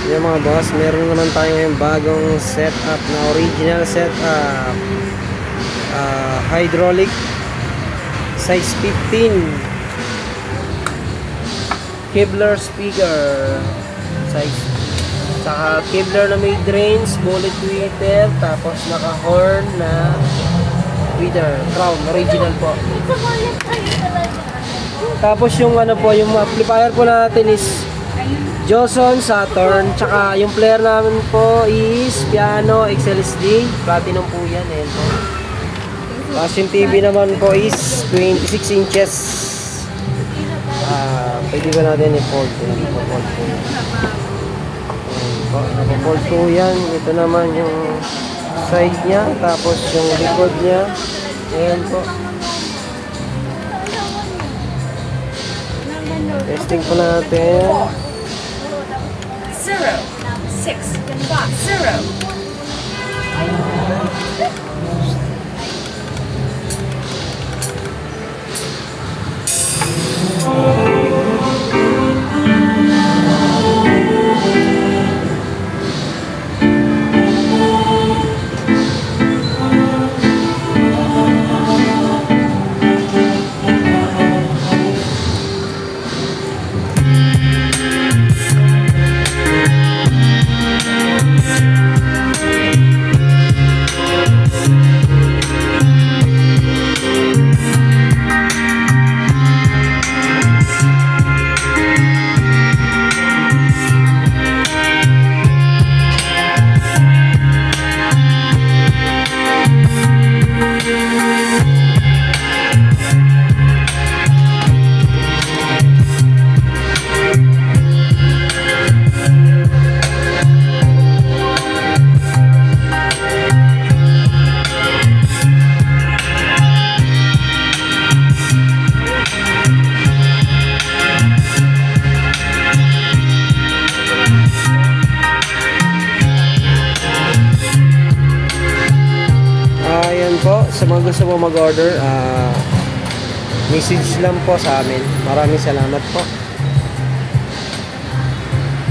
Yung mga boss, meron naman tayo yung bagong setup na original setup, hydraulic size 15 Kevlar speaker size, saka Kevlar na may drains, bullet tweeter, tapos naka horn na tweeter, crown, original po. Tapos yung ano po, yung amplifier po natin is Johnson Saturn, tsaka yung player namin po is piano XLSD, platinum po yan eh. Tapos yung TV naman po is 26 inches. Pwede ba natin i-fold? Naka-fold po yan. Ito naman yung side nya, tapos yung likod nya. Ayan po. Testing po natin. 0, 6, 5, 0. Sa mga gusto mo mag-order, message lang po sa amin. Maraming salamat po.